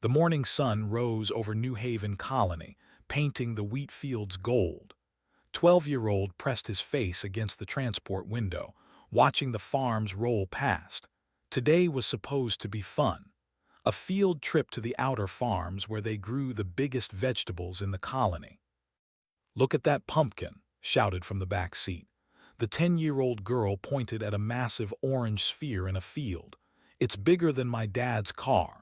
The morning sun rose over New Haven Colony, painting the wheat fields gold. 12-year-old pressed his face against the transport window, watching the farms roll past. Today was supposed to be fun. A field trip to the outer farms where they grew the biggest vegetables in the colony. "Look at that pumpkin," shouted from the back seat. The 10-year-old girl pointed at a massive orange sphere in a field. "It's bigger than my dad's car."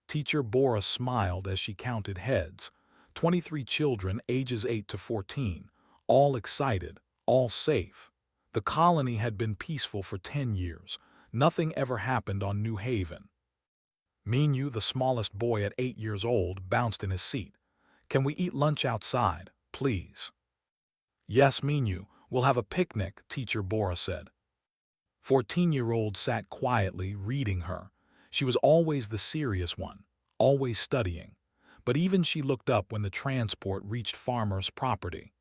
Teacher Bora smiled as she counted heads. 23 children ages 8 to 14, all excited, all safe. The colony had been peaceful for 10 years. Nothing ever happened on New Haven. Minyu, the smallest boy at 8 years old, bounced in his seat. "Can we eat lunch outside, please?" "Yes, Minyu, we'll have a picnic," Teacher Bora said. 14-year-old sat quietly, reading her. She was always the serious one, always studying. But even she looked up when the transport reached farmers' property.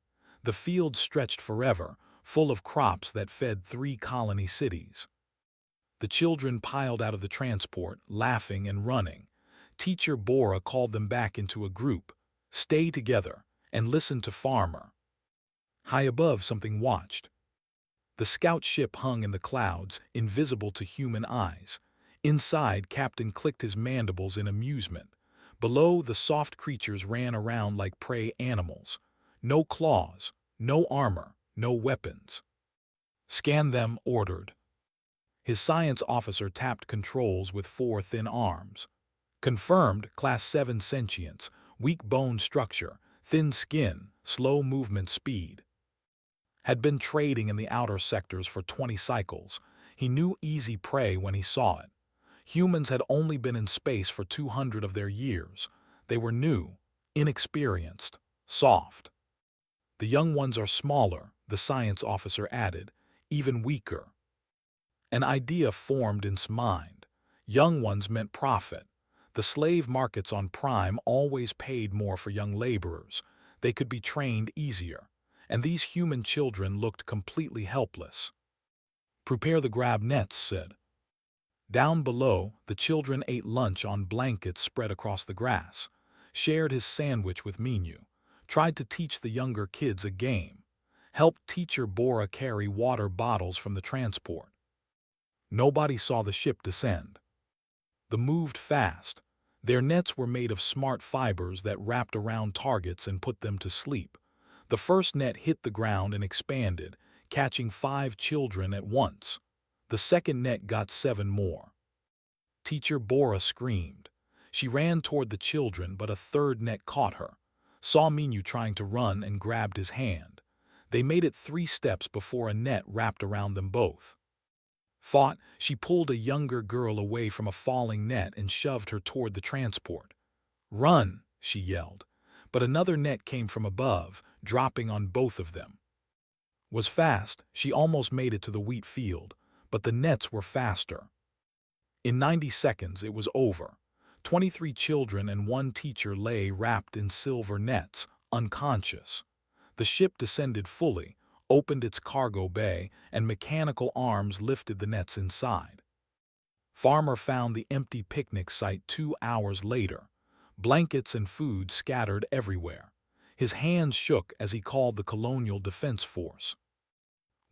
The field stretched forever, full of crops that fed 3 colony cities. The children piled out of the transport, laughing and running. Teacher Bora called them back into a group. "Stay together and listen to Farmer." High above, something watched. The scout ship hung in the clouds, invisible to human eyes. Inside, Captain clicked his mandibles in amusement. Below, the soft creatures ran around like prey animals. No claws, no armor, no weapons. "Scan them," ordered. His science officer tapped controls with 4 thin arms. "Confirmed, Class 7 sentience, weak bone structure, thin skin, slow movement speed." Had been trading in the outer sectors for 20 cycles. He knew easy prey when he saw it. Humans had only been in space for 200 of their years. They were new, inexperienced, soft. "The young ones are smaller," the science officer added, "even weaker." An idea formed in his mind. Young ones meant profit. The slave markets on Prime always paid more for young laborers. They could be trained easier. And these human children looked completely helpless. "Prepare the grab nets," said. Down below, the children ate lunch on blankets spread across the grass, shared his sandwich with Minyu, tried to teach the younger kids a game, helped Teacher Bora carry water bottles from the transport. Nobody saw the ship descend. They moved fast. Their nets were made of smart fibers that wrapped around targets and put them to sleep. The first net hit the ground and expanded, catching 5 children at once. The second net got 7 more. Teacher Bora screamed. She ran toward the children, but a third net caught her. Saw Minyu trying to run and grabbed his hand. They made it 3 steps before a net wrapped around them both. Fought, she pulled a younger girl away from a falling net and shoved her toward the transport. "Run!" she yelled. But another net came from above, dropping on both of them. Was fast, she almost made it to the wheat field, but the nets were faster. In 90 seconds it was over. 23 children and 1 teacher lay wrapped in silver nets, unconscious. The ship descended fully, opened its cargo bay, and mechanical arms lifted the nets inside. Farmer found the empty picnic site 2 hours later. Blankets and food scattered everywhere. His hands shook as he called the Colonial Defense Force.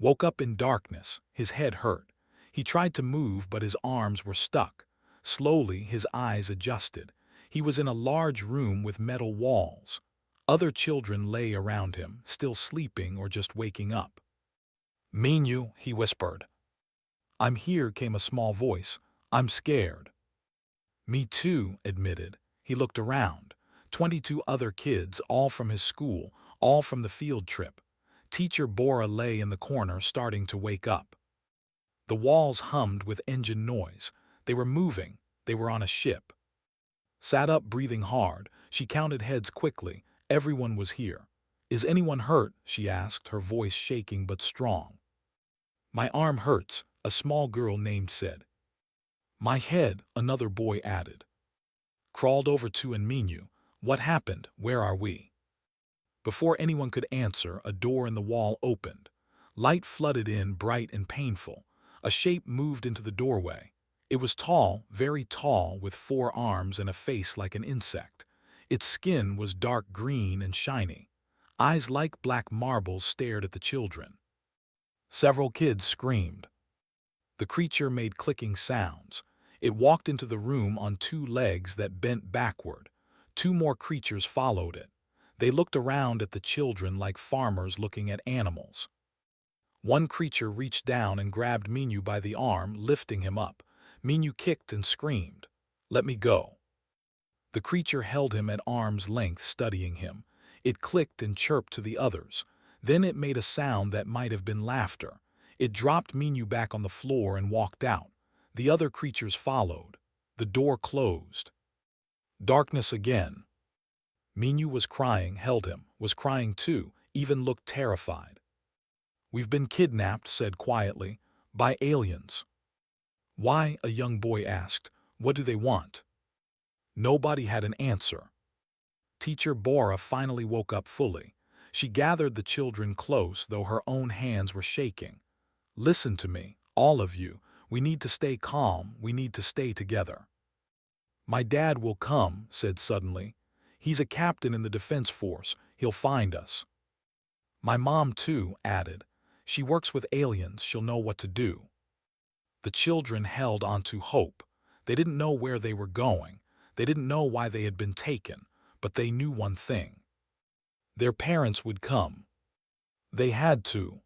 Woke up in darkness, his head hurt. He tried to move, but his arms were stuck. Slowly, his eyes adjusted. He was in a large room with metal walls. Other children lay around him, still sleeping or just waking up. "Minyu," he whispered. "I'm here," came a small voice. "I'm scared." "Me too," admitted. He looked around. 22 other kids, all from his school, all from the field trip. Teacher Bora lay in the corner, starting to wake up. The walls hummed with engine noise. They were moving. They were on a ship. Sat up, breathing hard. She counted heads quickly. Everyone was here. "Is anyone hurt?" she asked, her voice shaking but strong. "My arm hurts," a small girl named said. "My head," another boy added. Crawled over to Minyu. "What happened? Where are we?" Before anyone could answer, a door in the wall opened. Light flooded in, bright and painful. A shape moved into the doorway. It was tall, very tall, with 4 arms and a face like an insect. Its skin was dark green and shiny. Eyes like black marbles stared at the children. Several kids screamed. The creature made clicking sounds. It walked into the room on 2 legs that bent backward. 2 more creatures followed it. They looked around at the children like farmers looking at animals. One creature reached down and grabbed Minu by the arm, lifting him up. Minu kicked and screamed, "Let me go." The creature held him at arm's length, studying him. It clicked and chirped to the others. Then it made a sound that might have been laughter. It dropped Minu back on the floor and walked out. The other creatures followed. The door closed. Darkness again. Minu was crying, held him, was crying too, even looked terrified. "We've been kidnapped," said quietly, "by aliens." "Why?" a young boy asked. "What do they want?" Nobody had an answer. Teacher Bora finally woke up fully. She gathered the children close, though her own hands were shaking. "Listen to me, all of you. We need to stay calm. We need to stay together." "My dad will come," said suddenly. "He's a captain in the defense force. He'll find us." "My mom, too," added. "She works with aliens. She'll know what to do." The children held on to hope. They didn't know where they were going. They didn't know why they had been taken, but they knew one thing. Their parents would come. They had to.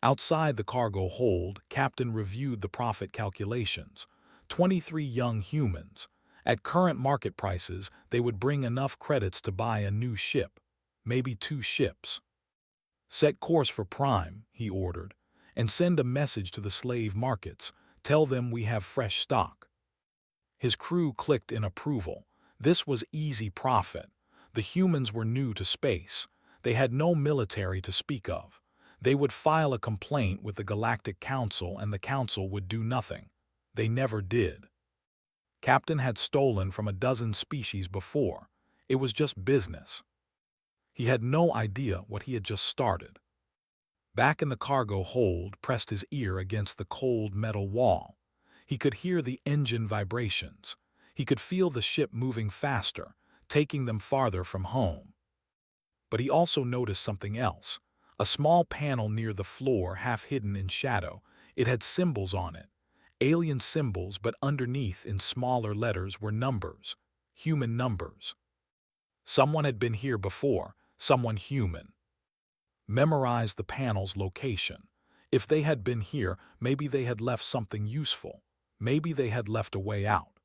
Outside the cargo hold, Captain reviewed the profit calculations. 23 young humans. At current market prices, they would bring enough credits to buy a new ship, maybe 2 ships. "Set course for Prime," he ordered, "and send a message to the slave markets. Tell them we have fresh stock." His crew clicked in approval. This was easy profit. The humans were new to space. They had no military to speak of. They would file a complaint with the Galactic Council, and the Council would do nothing. They never did. Captain had stolen from a dozen species before. It was just business. He had no idea what he had just started. Back in the cargo hold, pressed his ear against the cold metal wall. He could hear the engine vibrations. He could feel the ship moving faster, taking them farther from home. But he also noticed something else. A small panel near the floor, half hidden in shadow. It had symbols on it. Alien symbols, but underneath in smaller letters were numbers. Human numbers. Someone had been here before. Someone human. Memorize the panel's location. If they had been here, maybe they had left something useful. Maybe they had left a way out.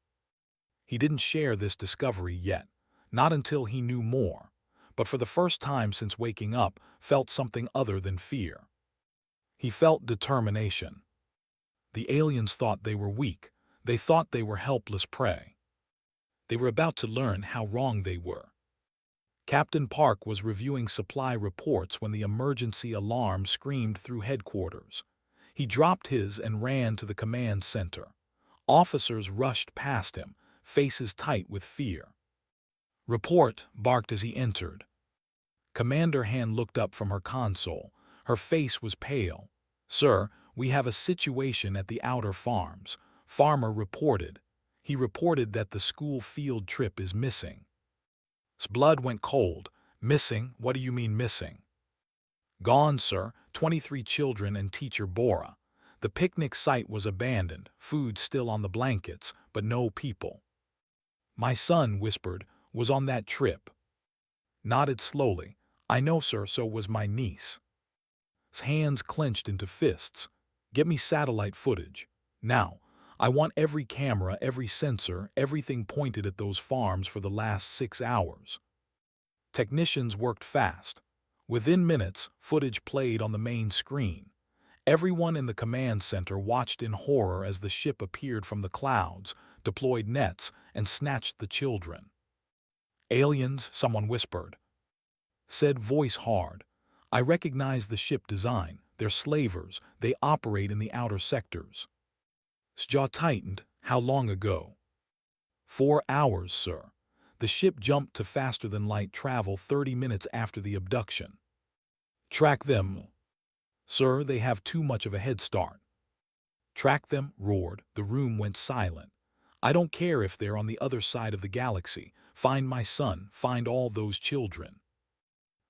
He didn't share this discovery yet. Not until he knew more. But for the first time since waking up, felt something other than fear. He felt determination. The aliens thought they were weak. They thought they were helpless prey. They were about to learn how wrong they were. Captain Park was reviewing supply reports when the emergency alarm screamed through headquarters. He dropped his and ran to the command center. Officers rushed past him, faces tight with fear. "Report," barked as he entered. Commander Han looked up from her console. Her face was pale. "Sir, we have a situation at the outer farms." Farmer reported. He reported that the school field trip is missing. His blood went cold. "Missing? What do you mean missing?" "Gone, sir. 23 children and teacher Bora. The picnic site was abandoned, food still on the blankets, but no people." "My son," whispered, "was on that trip." Nodded slowly. "I know, sir, so was my niece." His hands clenched into fists. "Get me satellite footage. Now. I want every camera, every sensor, everything pointed at those farms for the last 6 hours." Technicians worked fast. Within minutes, footage played on the main screen. Everyone in the command center watched in horror as the ship appeared from the clouds, deployed nets, and snatched the children. "Aliens," someone whispered. Said voice hard. "I recognize the ship design. They're slavers. They operate in the outer sectors." His jaw tightened. "How long ago?" 4 hours, sir. The ship jumped to faster-than-light travel 30 minutes after the abduction. Track them. Sir, they have too much of a head start. Track them, roared. The room went silent. I don't care if they're on the other side of the galaxy. Find my son, find all those children.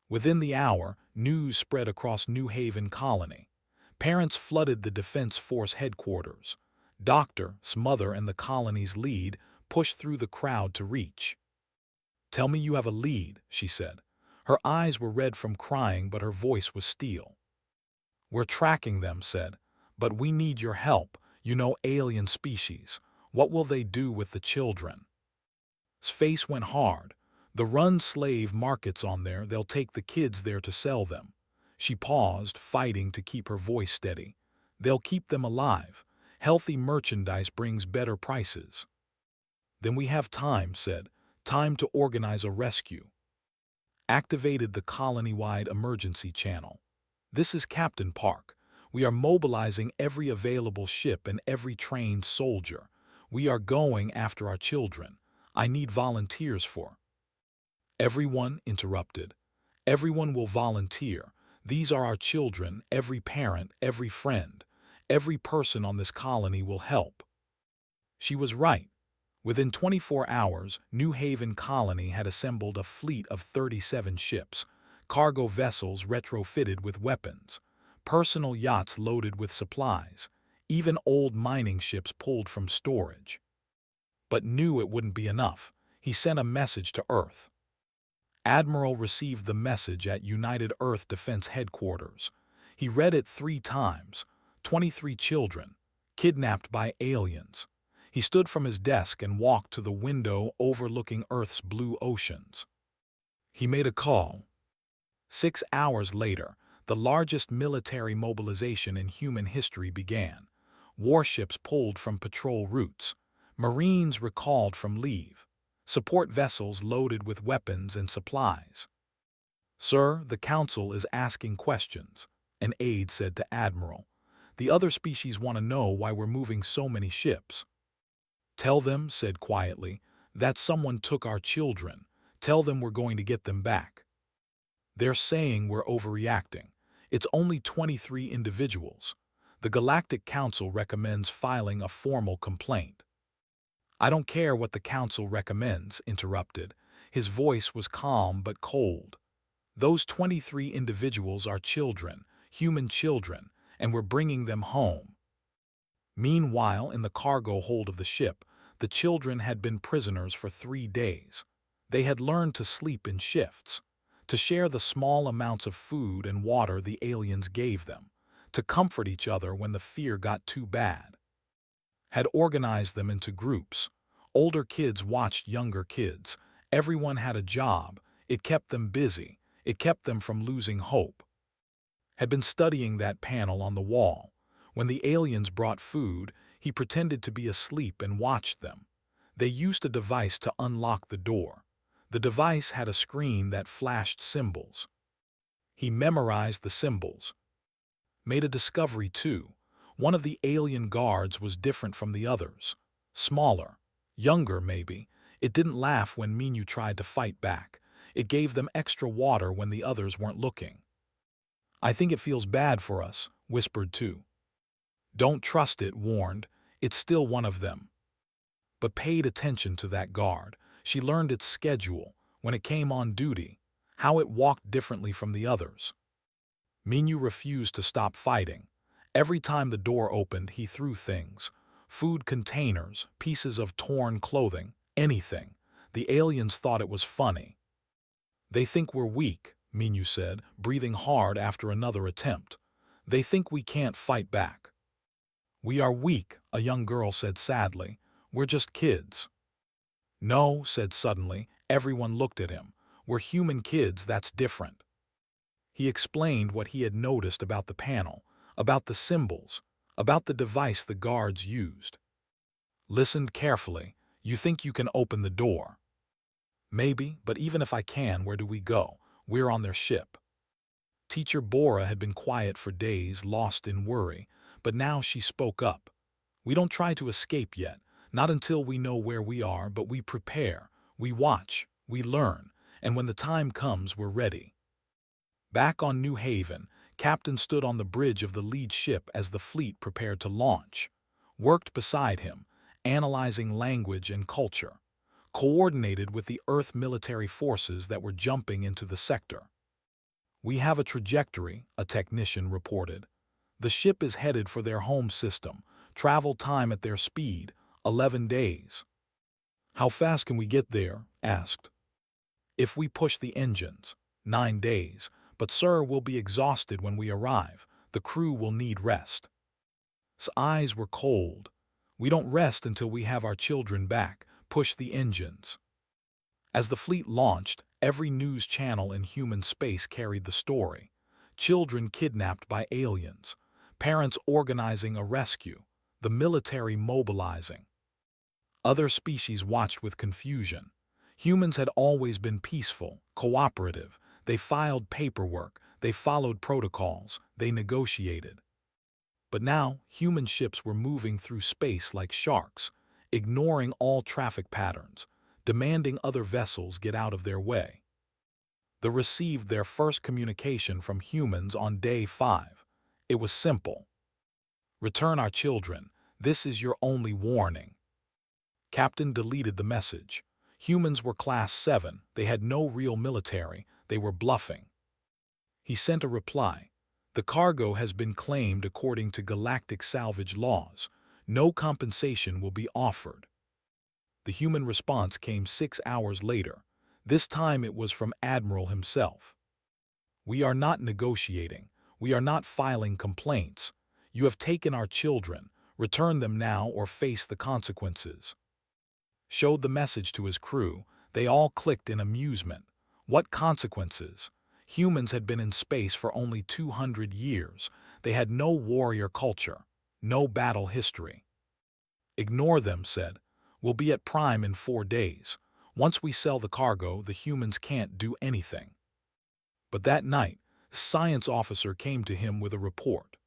Within the hour, news spread across New Haven Colony. Parents flooded the Defense Force headquarters. Doctor's mother and the colony's lead pushed through the crowd to reach. Tell me you have a lead, she said. Her eyes were red from crying, but her voice was steel. We're tracking them, said. But we need your help. You know, alien species. What will they do with the children? His face went hard. The run slave market's on there. They'll take the kids there to sell them. She paused, fighting to keep her voice steady. They'll keep them alive. Healthy merchandise brings better prices. Then we have time, said. Time to organize a rescue. Activated the colony-wide emergency channel. This is Captain Park. We are mobilizing every available ship and every trained soldier. We are going after our children. I need volunteers for. Everyone interrupted. Everyone will volunteer. These are our children, every parent, every friend. Every person on this colony will help. She was right. Within 24 hours, New Haven Colony had assembled a fleet of 37 ships, cargo vessels retrofitted with weapons, personal yachts loaded with supplies, even old mining ships pulled from storage. But knew it wouldn't be enough. He sent a message to Earth. Admiral received the message at United Earth Defense Headquarters. He read it 3 times. 23 children, kidnapped by aliens. He stood from his desk and walked to the window overlooking Earth's blue oceans. He made a call. 6 hours later, the largest military mobilization in human history began. Warships pulled from patrol routes. Marines recalled from leave. Support vessels loaded with weapons and supplies. Sir, the Council is asking questions, an aide said to Admiral. The other species want to know why we're moving so many ships. Tell them, said quietly, that someone took our children. Tell them we're going to get them back. They're saying we're overreacting. It's only 23 individuals. The Galactic Council recommends filing a formal complaint. I don't care what the Council recommends, interrupted. His voice was calm but cold. Those 23 individuals are children, human children, and we're bringing them home. Meanwhile, in the cargo hold of the ship, the children had been prisoners for 3 days. They had learned to sleep in shifts, to share the small amounts of food and water the aliens gave them, to comfort each other when the fear got too bad. Had organized them into groups. Older kids watched younger kids. Everyone had a job. It kept them busy. It kept them from losing hope. Had been studying that panel on the wall. When the aliens brought food, he pretended to be asleep and watched them. They used a device to unlock the door. The device had a screen that flashed symbols. He memorized the symbols. Made a discovery, too. One of the alien guards was different from the others. Smaller. Younger, maybe. It didn't laugh when Minu tried to fight back. It gave them extra water when the others weren't looking. I think it feels bad for us, whispered 2. Don't trust it, warned. It's still one of them. But paid attention to that guard. She learned its schedule, when it came on duty, how it walked differently from the others. Minu refused to stop fighting. Every time the door opened, he threw things. Food containers, pieces of torn clothing, anything. The aliens thought it was funny. They think we're weak, Minu said, breathing hard after another attempt. They think we can't fight back. We are weak, a young girl said sadly. We're just kids. No, said suddenly. Everyone looked at him. We're human kids, that's different. He explained what he had noticed about the panel, about the symbols, about the device the guards used. Listened carefully. You think you can open the door? Maybe, but even if I can, where do we go? We're on their ship. Teacher Bora had been quiet for days, lost in worry, but now she spoke up. We don't try to escape yet, not until we know where we are, but we prepare, we watch, we learn, and when the time comes, we're ready. Back on New Haven, Captain stood on the bridge of the lead ship as the fleet prepared to launch. worked beside him, analyzing language and culture, coordinated with the Earth military forces that were jumping into the sector. "We have a trajectory," a technician reported. "The ship is headed for their home system. Travel time at their speed, 11 days. "How fast can we get there?" asked. "If we push the engines, 9 days. But sir, we'll be exhausted when we arrive. The crew will need rest." His eyes were cold. "We don't rest until we have our children back. Push the engines." As the fleet launched, every news channel in human space carried the story. Children kidnapped by aliens, parents organizing a rescue, the military mobilizing. Other species watched with confusion. Humans had always been peaceful, cooperative. They filed paperwork, they followed protocols, they negotiated. But now, human ships were moving through space like sharks, ignoring all traffic patterns, demanding other vessels get out of their way. They received their first communication from humans on day 5. It was simple. "Return our children. This is your only warning." Captain deleted the message. Humans were Class 7. They had no real military. They were bluffing. He sent a reply. "The cargo has been claimed according to galactic salvage laws. No compensation will be offered." The human response came 6 hours later. This time it was from Admiral himself. "We are not negotiating. We are not filing complaints. You have taken our children. Return them now or face the consequences." Showed the message to his crew. They all clicked in amusement. What consequences? Humans had been in space for only 200 years. They had no warrior culture, no battle history. "Ignore them," said. "We'll be at Prime in 4 days. Once we sell the cargo, the humans can't do anything." But that night, the science officer came to him with a report.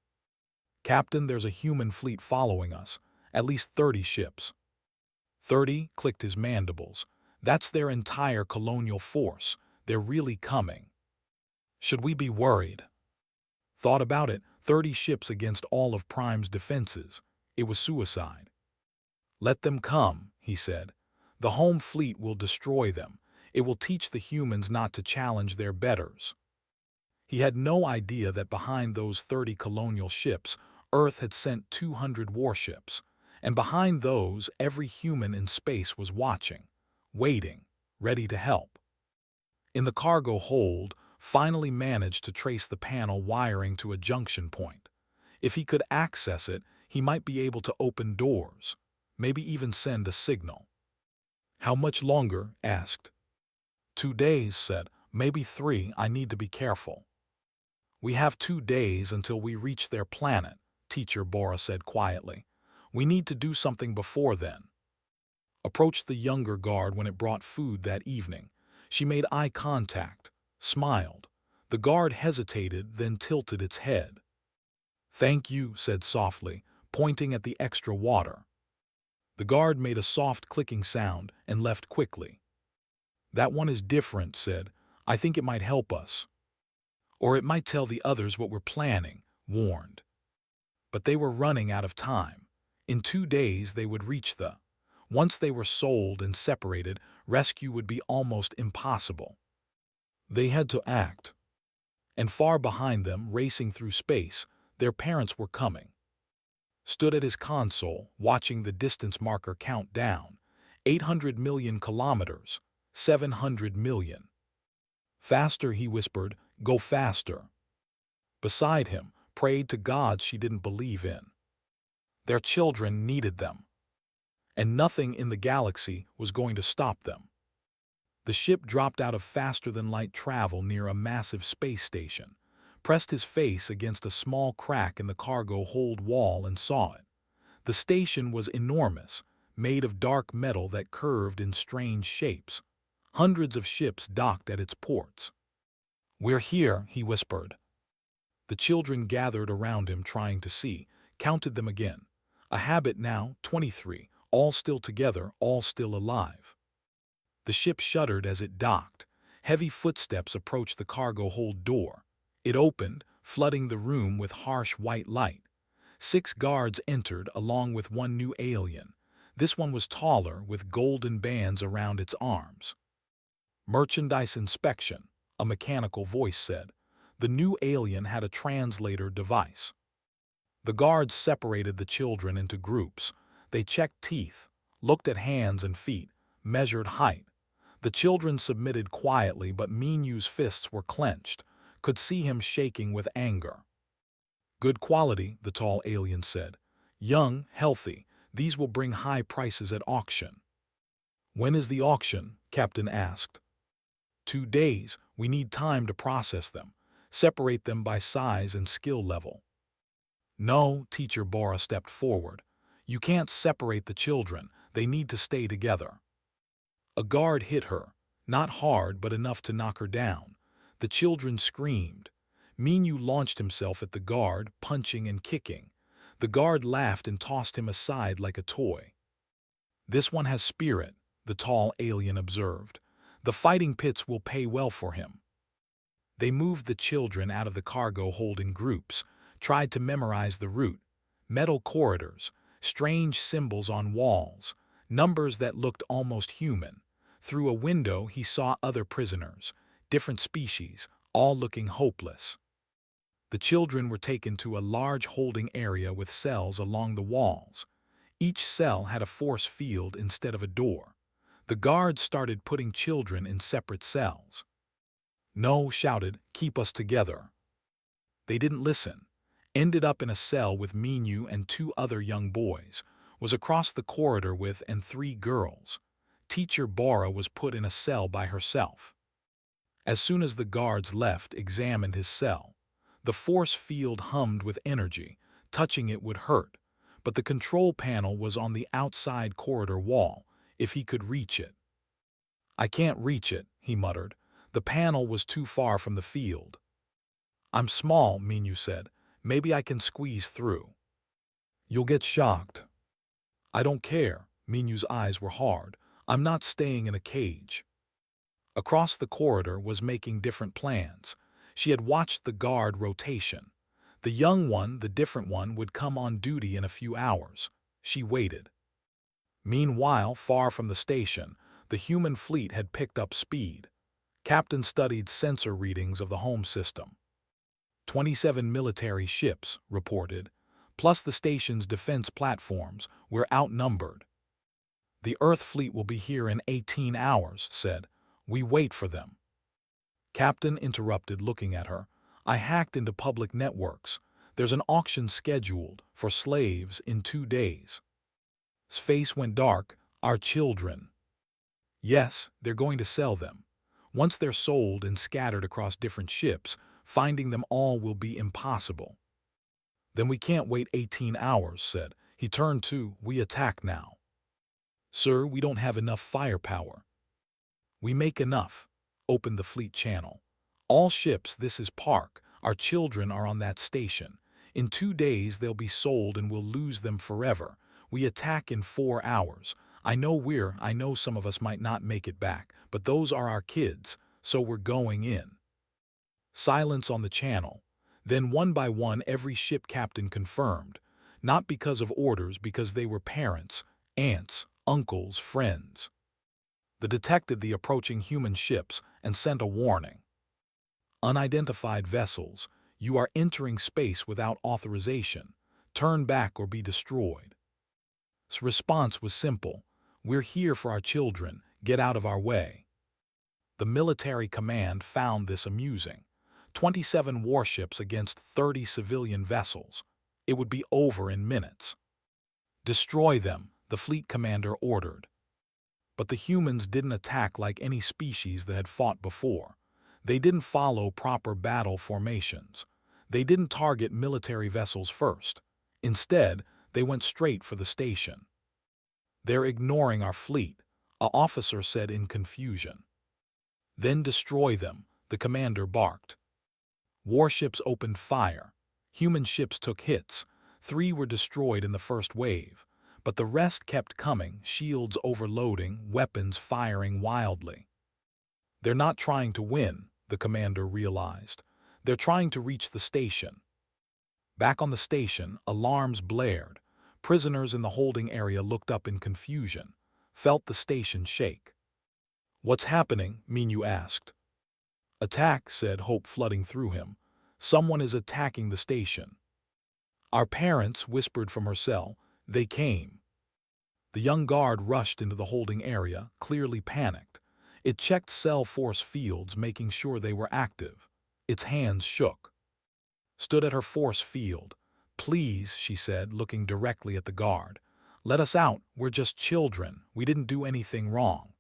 "Captain, there's a human fleet following us. At least 30 ships." 30, clicked his mandibles. "That's their entire colonial force. They're really coming. Should we be worried?" Thought about it, 30 ships against all of Prime's defenses. It was suicide. "Let them come," he said. "The home fleet will destroy them. It will teach the humans not to challenge their betters." He had no idea that behind those 30 colonial ships, Earth had sent 200 warships. And behind those, every human in space was watching, waiting, ready to help. In the cargo hold, finally managed to trace the panel wiring to a junction point. If he could access it, he might be able to open doors, maybe even send a signal. "How much longer?" asked. 2 days, said. "Maybe 3, I need to be careful." "We have 2 days until we reach their planet," Teacher Bora said quietly. "We need to do something before then." Approached the younger guard when it brought food that evening. She made eye contact, smiled. The guard hesitated, then tilted its head. "Thank you," said softly, pointing at the extra water. The guard made a soft clicking sound and left quickly. "That one is different," said. "I think it might help us. Or it might tell the others what we're planning," warned. But they were running out of time. In 2 days they would reach the. Once they were sold and separated, rescue would be almost impossible. They had to act. And far behind them, racing through space, their parents were coming. Stood at his console, watching the distance marker count down. 800 million kilometers, 700 million. "Faster," he whispered, "go faster." Beside him, prayed to gods she didn't believe in. Their children needed them. And nothing in the galaxy was going to stop them. The ship dropped out of faster-than-light travel near a massive space station, pressed his face against a small crack in the cargo hold wall and saw it. The station was enormous, made of dark metal that curved in strange shapes. Hundreds of ships docked at its ports. "We're here," he whispered. The children gathered around him trying to see, counted them again. A habit now, 23, all still together, all still alive. The ship shuddered as it docked. Heavy footsteps approached the cargo hold door. It opened, flooding the room with harsh white light. 6 guards entered along with one new alien. This one was taller, with golden bands around its arms. Merchandise inspection, a mechanical voice said. The new alien had a translator device. The guards separated the children into groups. They checked teeth, looked at hands and feet, measured height. The children submitted quietly, but Minu's fists were clenched, could see him shaking with anger. Good quality, the tall alien said. Young, healthy, these will bring high prices at auction. When is the auction? Captain asked. 2 days, we need time to process them, separate them by size and skill level. No, Teacher Bora stepped forward. You can't separate the children, they need to stay together. A guard hit her, not hard but enough to knock her down. The children screamed. Minu launched himself at the guard, punching and kicking. The guard laughed and tossed him aside like a toy. This one has spirit, the tall alien observed. The fighting pits will pay well for him. They moved the children out of the cargo hold in groups, tried to memorize the route. Metal corridors, strange symbols on walls, numbers that looked almost human. Through a window he saw other prisoners, different species, all looking hopeless. The children were taken to a large holding area with cells along the walls. Each cell had a force field instead of a door. The guards started putting children in separate cells. No, shouted, keep us together. They didn't listen. Ended up in a cell with Minu and 2 other young boys, was across the corridor with and 3 girls. Teacher Bora was put in a cell by herself. As soon as the guards left, examined his cell. The force field hummed with energy. Touching it would hurt, but the control panel was on the outside corridor wall, if he could reach it. I can't reach it, he muttered. The panel was too far from the field. I'm small, Minu said. Maybe I can squeeze through. You'll get shocked. I don't care. Minu's eyes were hard. I'm not staying in a cage. Across the corridor was making different plans. She had watched the guard rotation. The young one, the different one, would come on duty in a few hours. She waited. Meanwhile, far from the station, the human fleet had picked up speed. Captain studied sensor readings of the home system. 27 military ships, reported, plus the station's defense platforms, were outnumbered. The Earth fleet will be here in 18 hours, said. We wait for them. Captain interrupted, looking at her. I hacked into public networks. There's an auction scheduled for slaves in 2 days. His face went dark. Our children. Yes, they're going to sell them. Once they're sold and scattered across different ships, finding them all will be impossible. Then we can't wait 18 hours, said. He turned to, we attack now. Sir, we don't have enough firepower. We make enough. Open the fleet channel. All ships, this is Park. Our children are on that station. In 2 days they'll be sold and we'll lose them forever. We attack in 4 hours. I know some of us might not make it back, but those are our kids, so we're going in. Silence on the channel. Then one by one every ship captain confirmed. Not because of orders, because they were parents, aunts, uncles, friends. They detected the approaching human ships and sent a warning. Unidentified vessels, you are entering space without authorization. Turn back or be destroyed. His response was simple. We're here for our children. Get out of our way. The military command found this amusing. 27 warships against 30 civilian vessels. It would be over in minutes. Destroy them, the fleet commander ordered. But the humans didn't attack like any species that had fought before. They didn't follow proper battle formations. They didn't target military vessels first. Instead, they went straight for the station. They're ignoring our fleet, an officer said in confusion. Then destroy them, the commander barked. Warships opened fire. Human ships took hits. 3 were destroyed in the first wave. But the rest kept coming, shields overloading, weapons firing wildly. They're not trying to win, the commander realized. They're trying to reach the station. Back on the station, alarms blared. Prisoners in the holding area looked up in confusion, felt the station shake. "What's happening?" Minyu asked. "Attack," said Hope, flooding through him. "Someone is attacking the station." "Our parents," whispered from her cell. "They came." The young guard rushed into the holding area, clearly panicked. It checked cell force fields, making sure they were active. Its hands shook. Stood at her force field. "Please," she said, looking directly at the guard. "Let us out. We're just children. We didn't do anything wrong."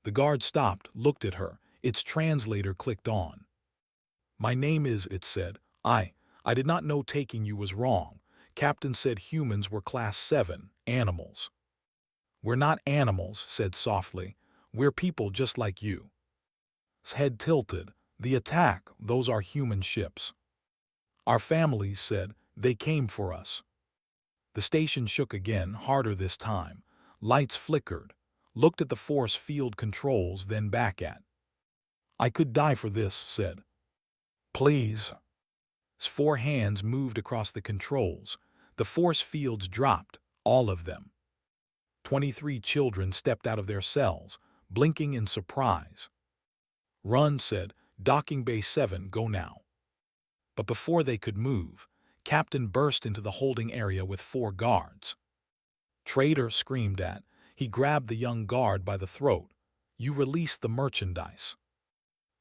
The guard stopped, looked at her. Its translator clicked on. "My name is," it said. I did not know taking you was wrong. Captain said humans were class 7, animals." "We're not animals," said softly. "We're people just like you." His head tilted. "The attack, those are human ships." "Our families," said. "They came for us." The station shook again, harder this time. Lights flickered. Looked at the force field controls, then back at. "I could die for this," said. "Please." His 4 hands moved across the controls. The force fields dropped, all of them. 23 children stepped out of their cells, blinking in surprise. "Run," said. "Docking Bay 7, go now." But before they could move, Captain burst into the holding area with 4 guards. "Traitor," screamed at. He grabbed the young guard by the throat. "You released the merchandise."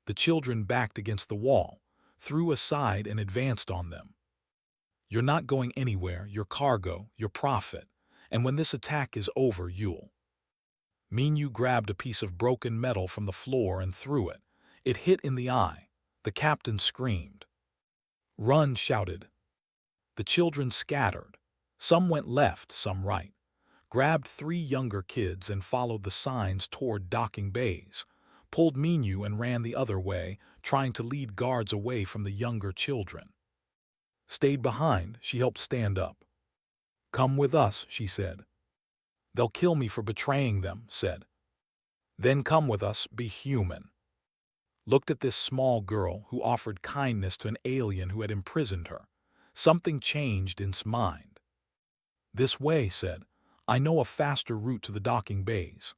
The children backed against the wall, threw aside and advanced on them. "You're not going anywhere, your cargo, your profit, and when this attack is over, you'll." Minyu grabbed a piece of broken metal from the floor and threw it. It hit in the eye. The captain screamed. "Run," shouted. The children scattered. Some went left, some right. Grabbed 3 younger kids and followed the signs toward docking bays. Pulled Minyu and ran the other way, trying to lead guards away from the younger children. Stayed behind, she helped stand up. "Come with us," she said. "They'll kill me for betraying them," said. "Then come with us, be human." Looked at this small girl who offered kindness to an alien who had imprisoned her. Something changed in his mind. "This way," said. "I know a faster route to the docking bays."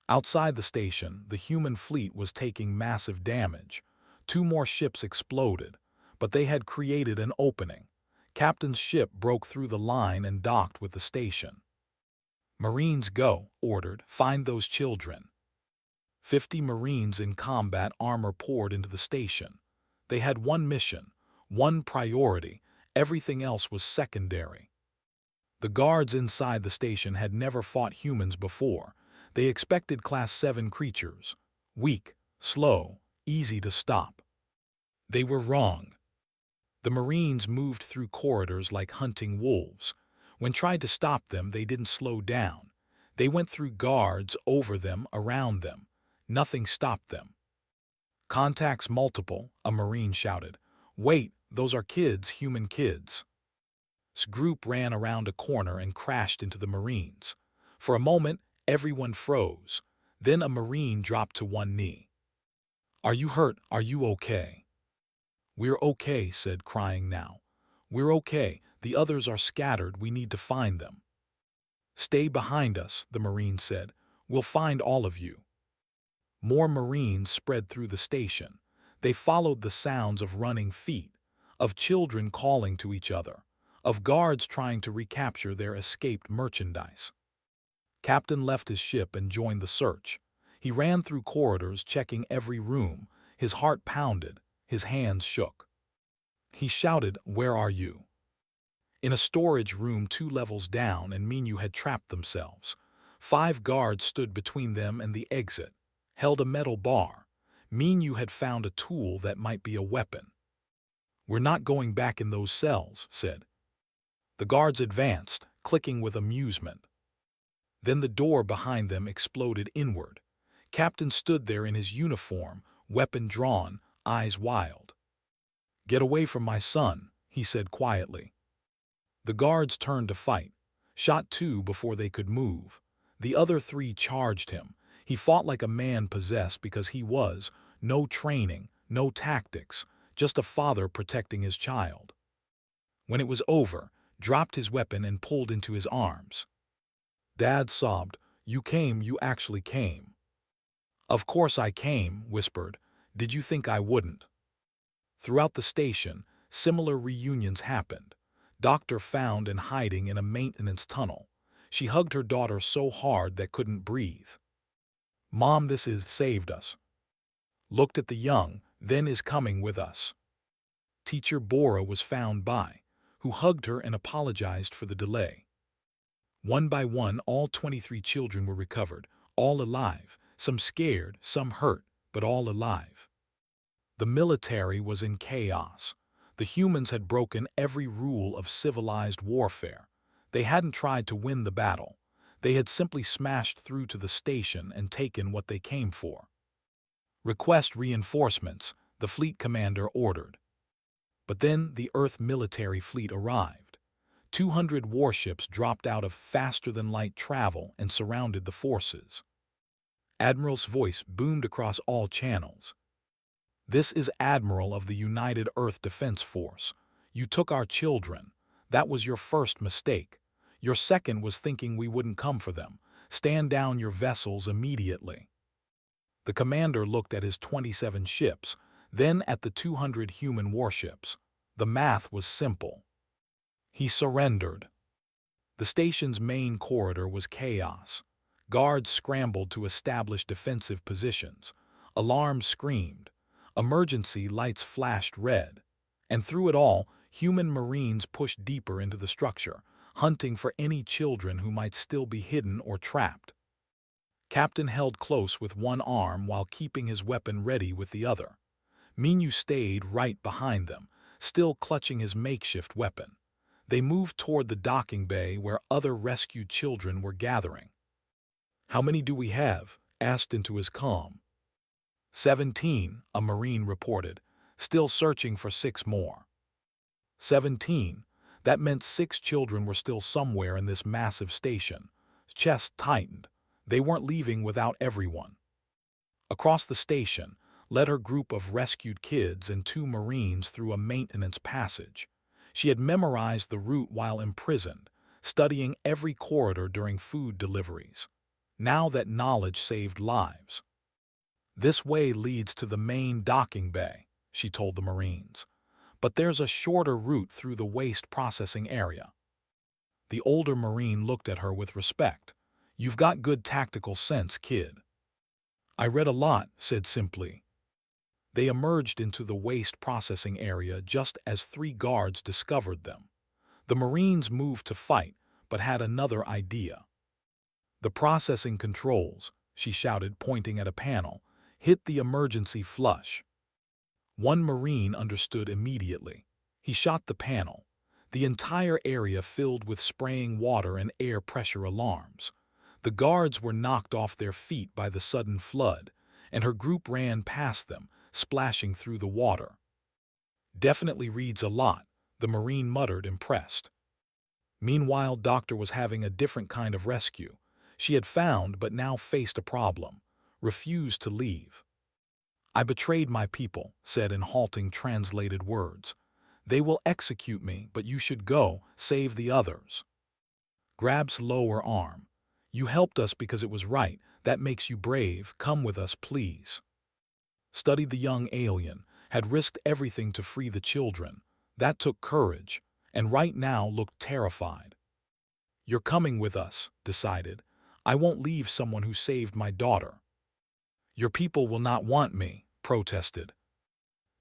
Outside the station, the human fleet was taking massive damage. 2 more ships exploded, but they had created an opening. Captain's ship broke through the line and docked with the station. "Marines, go," ordered. "Find those children." 50 Marines in combat armor poured into the station. They had one mission, one priority. Everything else was secondary. The guards inside the station had never fought humans before. They expected class 7 creatures. Weak, slow, easy to stop. They were wrong. The Marines moved through corridors like hunting wolves. When tried to stop them, they didn't slow down. They went through guards, over them, around them. Nothing stopped them. "Contacts multiple," a Marine shouted. "Wait, those are kids, human kids." This group ran around a corner and crashed into the Marines. For a moment, everyone froze. Then a Marine dropped to one knee. "Are you hurt? Are you okay?" "We're okay," said, crying now. "We're okay. The others are scattered. We need to find them." "Stay behind us," the Marine said. "We'll find all of you." More Marines spread through the station. They followed the sounds of running feet, of children calling to each other, of guards trying to recapture their escaped merchandise. Captain left his ship and joined the search. He ran through corridors, checking every room. His heart pounded, his hands shook. He shouted, "Where are you?" In a storage room 2 levels down, and Minyu had trapped themselves. 5 guards stood between them and the exit, held a metal bar. Minyu had found a tool that might be a weapon. "We're not going back in those cells," said. The guards advanced, clicking with amusement. Then the door behind them exploded inward. Captain stood there in his uniform, weapon drawn, eyes wild. "Get away from my son," he said quietly. The guards turned to fight, shot 2 before they could move. The other 3 charged him. He fought like a man possessed because he was, no training, no tactics, just a father protecting his child. When it was over, dropped his weapon and pulled into his arms. Dad sobbed, "You came, you actually came." "Of course I came," whispered. "Did you think I wouldn't?" Throughout the station, similar reunions happened. Doctor found and hiding in a maintenance tunnel. She hugged her daughter so hard that couldn't breathe. "Mom, this is saved us." Looked at the young, "Then is coming with us." Teacher Bora was found by, who hugged her and apologized for the delay. One by one, all 23 children were recovered, all alive, some scared, some hurt, but all alive. The military was in chaos. The humans had broken every rule of civilized warfare. They hadn't tried to win the battle. They had simply smashed through to the station and taken what they came for. "Request reinforcements," the fleet commander ordered. But then the Earth military fleet arrived. 200 warships dropped out of faster-than-light travel and surrounded the forces. Admiral's voice boomed across all channels. "This is Admiral of the United Earth Defense Force. You took our children. That was your first mistake. Your second was thinking we wouldn't come for them. Stand down your vessels immediately." The commander looked at his 27 ships, then at the 200 human warships. The math was simple. He surrendered. The station's main corridor was chaos. Guards scrambled to establish defensive positions. Alarms screamed. Emergency lights flashed red. And through it all, human Marines pushed deeper into the structure, hunting for any children who might still be hidden or trapped. Captain held close with one arm while keeping his weapon ready with the other. Minu stayed right behind them, still clutching his makeshift weapon. They moved toward the docking bay where other rescued children were gathering. "How many do we have?" asked into his comm. 17, a Marine reported, still searching for 6 more. 17. That meant 6 children were still somewhere in this massive station. Chest tightened. They weren't leaving without everyone. Across the station, led her group of rescued kids and 2 Marines through a maintenance passage. She had memorized the route while imprisoned, studying every corridor during food deliveries. Now that knowledge saved lives. "This way leads to the main docking bay," she told the Marines. "But there's a shorter route through the waste processing area." The older Marine looked at her with respect. "You've got good tactical sense, kid." "I read a lot," said simply. They emerged into the waste processing area just as 3 guards discovered them. The Marines moved to fight, but had another idea. "The processing controls," she shouted, pointing at a panel, "hit the emergency flush." One Marine understood immediately. He shot the panel. The entire area filled with spraying water and air pressure alarms. The guards were knocked off their feet by the sudden flood, and her group ran past them, splashing through the water. "Definitely reads a lot," the Marine muttered, impressed. Meanwhile, Doctor was having a different kind of rescue. She had found, but now faced a problem. Refused to leave. "I betrayed my people," said in halting translated words. "They will execute me, but you should go, save the others." Grabs lower arm. "You helped us because it was right. That makes you brave. Come with us, please." Studied the young alien, had risked everything to free the children. That took courage, and right now looked terrified. "You're coming with us," decided. "I won't leave someone who saved my daughter." "Your people will not want me," protested.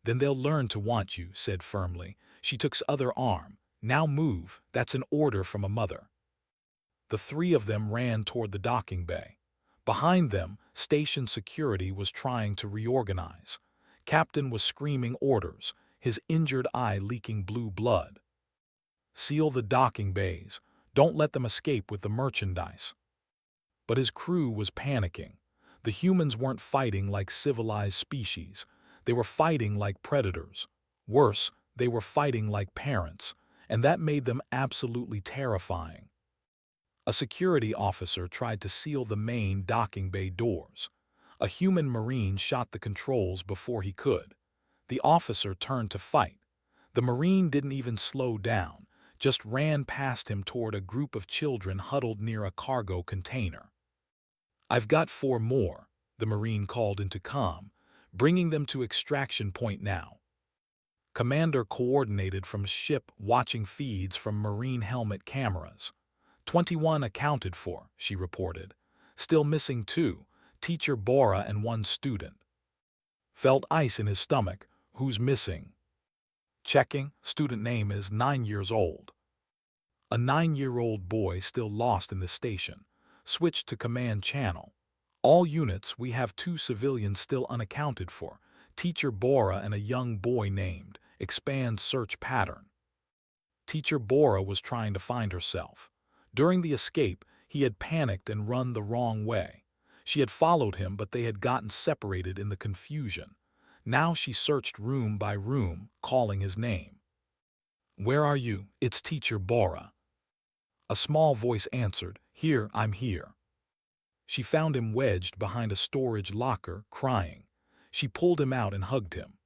"Then they'll learn to want you," said firmly. She took his other arm. "Now move, that's an order from a mother." The 3 of them ran toward the docking bay. Behind them, station security was trying to reorganize. Captain was screaming orders, his injured eye leaking blue blood. "Seal the docking bays. Don't let them escape with the merchandise." But his crew was panicking. The humans weren't fighting like civilized species. They were fighting like predators. Worse, they were fighting like parents, and that made them absolutely terrifying. A security officer tried to seal the main docking bay doors. A human Marine shot the controls before he could. The officer turned to fight. The Marine didn't even slow down, just ran past him toward a group of children huddled near a cargo container. "I've got 4 more," the Marine called into comm, "bringing them to extraction point now." Commander coordinated from ship, watching feeds from Marine helmet cameras. 21 accounted for, she reported. Still missing 2, teacher Bora and 1 student. Felt ice in his stomach. Who's missing? Checking, student name is 9 years old. A 9-year-old boy still lost in the station. Switched to command channel. All units, we have 2 civilians still unaccounted for. Teacher Bora and a young boy named. Expand search pattern. Teacher Bora was trying to find herself. During the escape, he had panicked and run the wrong way. She had followed him, but they had gotten separated in the confusion. Now she searched room by room, calling his name. "Where are you? It's Teacher Bora." A small voice answered, "Here, I'm here." She found him wedged behind a storage locker, crying. She pulled him out and hugged him.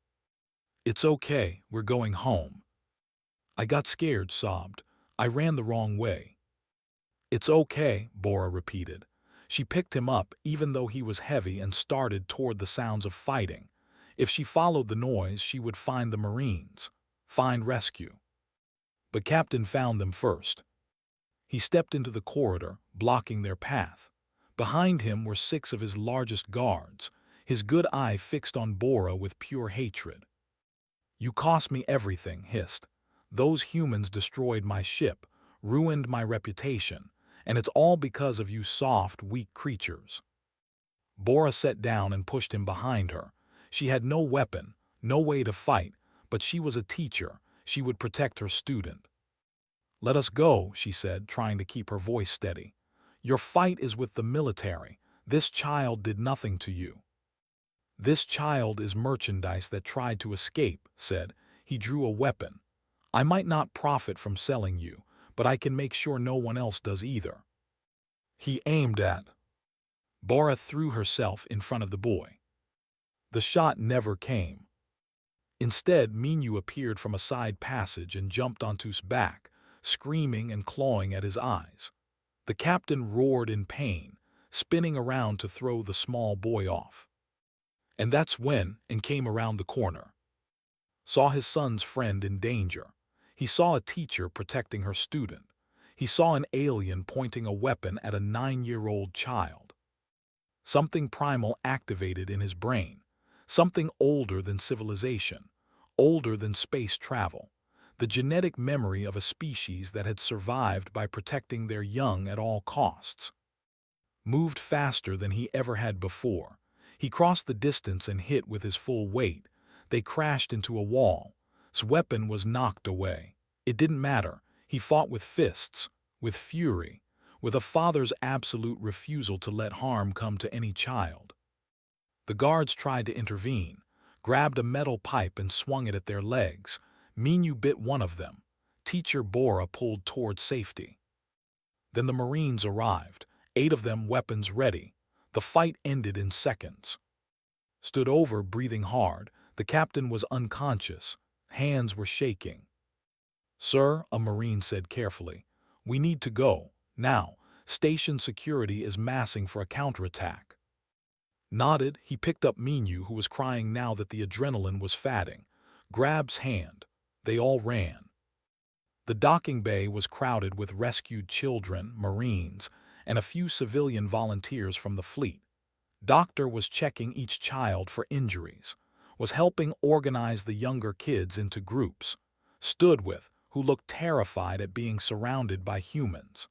"It's okay, we're going home." "I got scared," sobbed. "I ran the wrong way." "It's okay," Bora repeated. She picked him up, even though he was heavy, and started toward the sounds of fighting. If she followed the noise, she would find the Marines. Find rescue. But Captain found them first. He stepped into the corridor, blocking their path. Behind him were 6 of his largest guards, his good eye fixed on Bora with pure hatred. "You cost me everything," hissed. "Those humans destroyed my ship, ruined my reputation, and it's all because of you soft, weak creatures." Bora sat down and pushed him behind her. She had no weapon, no way to fight, but she was a teacher. She would protect her student. "Let us go," she said, trying to keep her voice steady. "Your fight is with the military. This child did nothing to you." "This child is merchandise that tried to escape," said. He drew a weapon. "I might not profit from selling you, but I can make sure no one else does either." He aimed at. Bora threw herself in front of the boy. The shot never came. Instead, Minyu appeared from a side passage and jumped onto his back, screaming and clawing at his eyes. The captain roared in pain, spinning around to throw the small boy off. And that's when, and came around the corner. Saw his son's friend in danger. He saw a teacher protecting her student. He saw an alien pointing a weapon at a 9-year-old child. Something primal activated in his brain. Something older than civilization, older than space travel. The genetic memory of a species that had survived by protecting their young at all costs. Moved faster than he ever had before. He crossed the distance and hit with his full weight. They crashed into a wall. His weapon was knocked away. It didn't matter. He fought with fists, with fury, with a father's absolute refusal to let harm come to any child. The guards tried to intervene, grabbed a metal pipe and swung it at their legs. Minyu bit one of them. Teacher Bora pulled toward safety. Then the Marines arrived, 8 of them, weapons ready. The fight ended in seconds. Stood over, breathing hard. The captain was unconscious. Hands were shaking. "Sir," a Marine said carefully, "we need to go. Now, station security is massing for a counterattack." Nodded, he picked up Minyu, who was crying now that the adrenaline was fatting. Grab's hand. They all ran. The docking bay was crowded with rescued children, Marines, and a few civilian volunteers from the fleet. Doctor was checking each child for injuries, was helping organize the younger kids into groups. Stood with, who looked terrified at being surrounded by humans.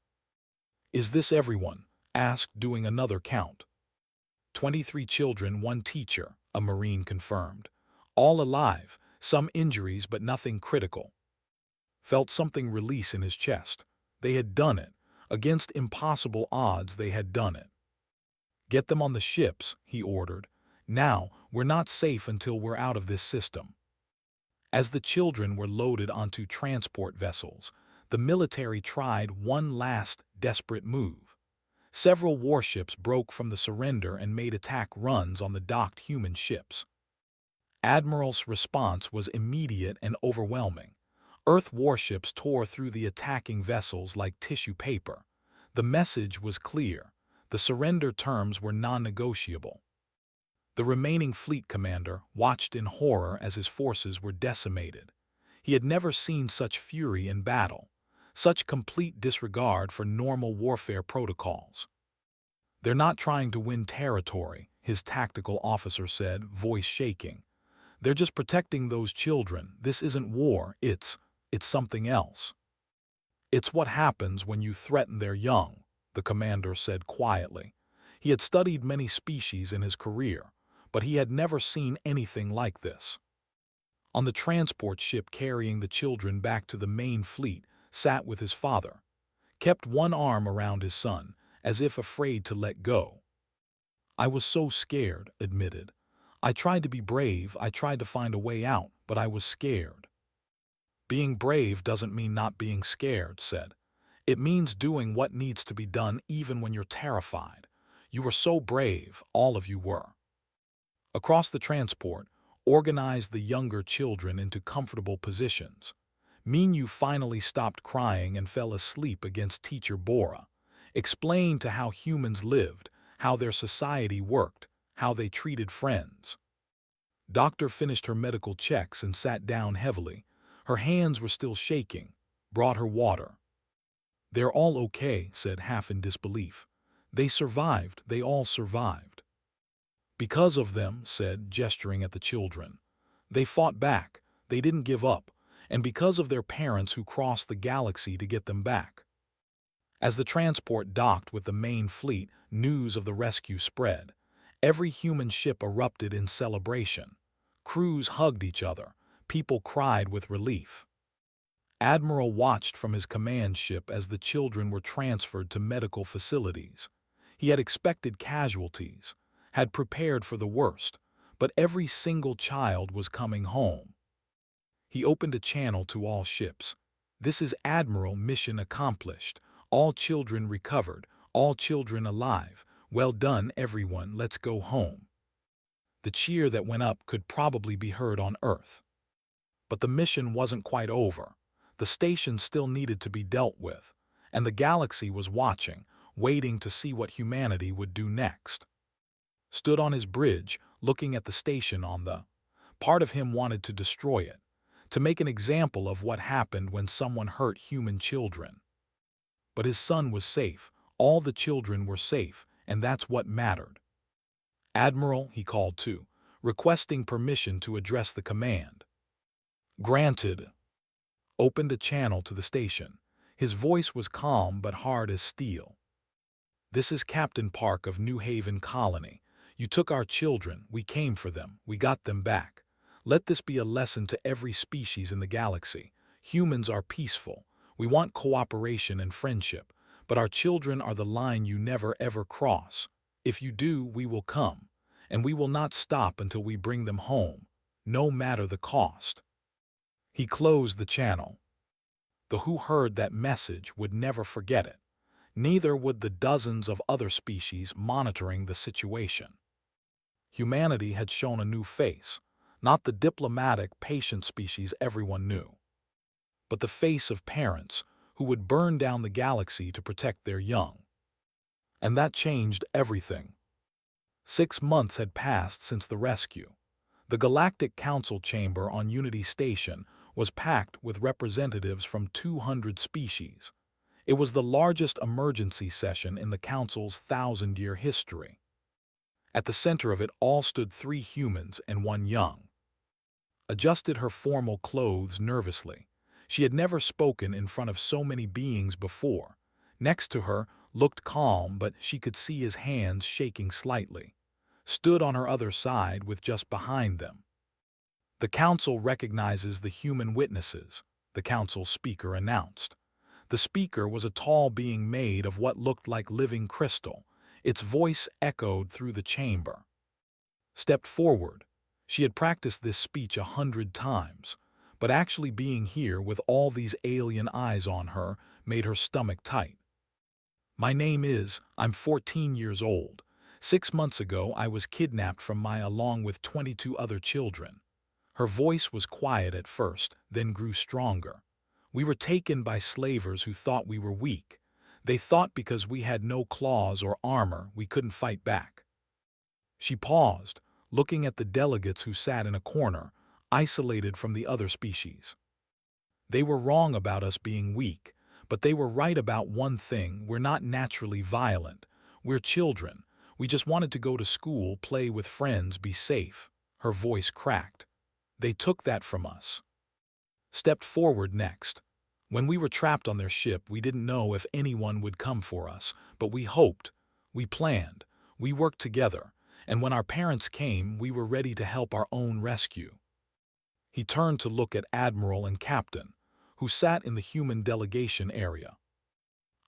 "Is this everyone?" asked, doing another count. 23 children, 1 teacher, a Marine confirmed. All alive, some injuries but nothing critical. Felt something release in his chest. They had done it. Against impossible odds, they had done it. "Get them on the ships," he ordered. "Now, we're not safe until we're out of this system." As the children were loaded onto transport vessels, the military tried one last desperate move. Several warships broke from the surrender and made attack runs on the docked human ships. Admiral's response was immediate and overwhelming. Earth warships tore through the attacking vessels like tissue paper. The message was clear. The surrender terms were non-negotiable. The remaining fleet commander watched in horror as his forces were decimated. He had never seen such fury in battle, such complete disregard for normal warfare protocols. "They're not trying to win territory," his tactical officer said, voice shaking. "They're just protecting those children. This isn't war, it's something else." "It's what happens when you threaten their young," the commander said quietly. He had studied many species in his career, but he had never seen anything like this. On the transport ship carrying the children back to the main fleet sat with his father, kept one arm around his son, as if afraid to let go. "I was so scared," admitted. "I tried to be brave, I tried to find a way out, but I was scared." "Being brave doesn't mean not being scared," said. "It means doing what needs to be done even when you're terrified. You were so brave, all of you were." Across the transport, organized the younger children into comfortable positions. Minyu finally stopped crying and fell asleep against Teacher Bora. Explained to how humans lived, how their society worked, how they treated friends. Doctor finished her medical checks and sat down heavily. Her hands were still shaking, brought her water. "They're all okay," said half in disbelief. "They survived, they all survived." "Because of them," said, gesturing at the children. "They fought back, they didn't give up, and because of their parents who crossed the galaxy to get them back." As the transport docked with the main fleet, news of the rescue spread. Every human ship erupted in celebration. Crews hugged each other. People cried with relief. Admiral watched from his command ship as the children were transferred to medical facilities. He had expected casualties, had prepared for the worst, but every single child was coming home. He opened a channel to all ships. "This is Admiral, mission accomplished. All children recovered, all children alive. Well done, everyone, let's go home." The cheer that went up could probably be heard on Earth. But the mission wasn't quite over. The station still needed to be dealt with, and the galaxy was watching, waiting to see what humanity would do next. Stood on his bridge, looking at the station on the. Part of him wanted to destroy it, to make an example of what happened when someone hurt human children. But his son was safe, all the children were safe, and that's what mattered. "Admiral," he called to, requesting permission to address the command. "Granted." Opened a channel to the station. His voice was calm but hard as steel. "This is Captain Park of New Haven Colony. You took our children, we came for them, we got them back. Let this be a lesson to every species in the galaxy. Humans are peaceful. We want cooperation and friendship, but our children are the line you never ever cross. If you do, we will come, and we will not stop until we bring them home, no matter the cost." He closed the channel. The who heard that message would never forget it. Neither would the dozens of other species monitoring the situation. Humanity had shown a new face, not the diplomatic, patient species everyone knew, but the face of parents who would burn down the galaxy to protect their young. And that changed everything. 6 months had passed since the rescue. The Galactic Council chamber on Unity Station was packed with representatives from 200 species. It was the largest emergency session in the Council's 1,000-year history. At the center of it all stood 3 humans and 1 young. Adjusted her formal clothes nervously. She had never spoken in front of so many beings before. Next to her looked calm, but she could see his hands shaking slightly. Stood on her other side with just behind them. "The Council recognizes the human witnesses," the Council speaker announced. The speaker was a tall being made of what looked like living crystal. Its voice echoed through the chamber. Stepped forward. She had practiced this speech 100 times, but actually being here with all these alien eyes on her made her stomach tight. "My name is, I'm 14 years old. 6 months ago I was kidnapped from along with 22 other children. Her voice was quiet at first, then grew stronger. We were taken by slavers who thought we were weak. They thought because we had no claws or armor, we couldn't fight back. She paused, looking at the delegates who sat in a corner, isolated from the other species. They were wrong about us being weak, but they were right about one thing: we're not naturally violent. We're children. We just wanted to go to school, play with friends, be safe. Her voice cracked. They took that from us. Stepped forward next. When we were trapped on their ship, we didn't know if anyone would come for us, but we hoped. We planned. We worked together. And when our parents came, we were ready to help our own rescue. He turned to look at Admiral and Captain, who sat in the human delegation area.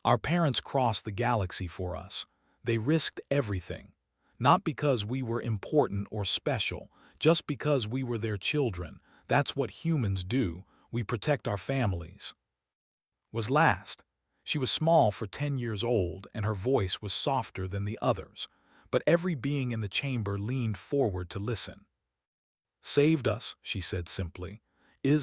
Our parents crossed the galaxy for us. They risked everything. Not because we were important or special, just because we were their children. That's what humans do. We protect our families. Was last. She was small for 10 years old, and her voice was softer than the others, but every being in the chamber leaned forward to listen. Saved us, she said simply,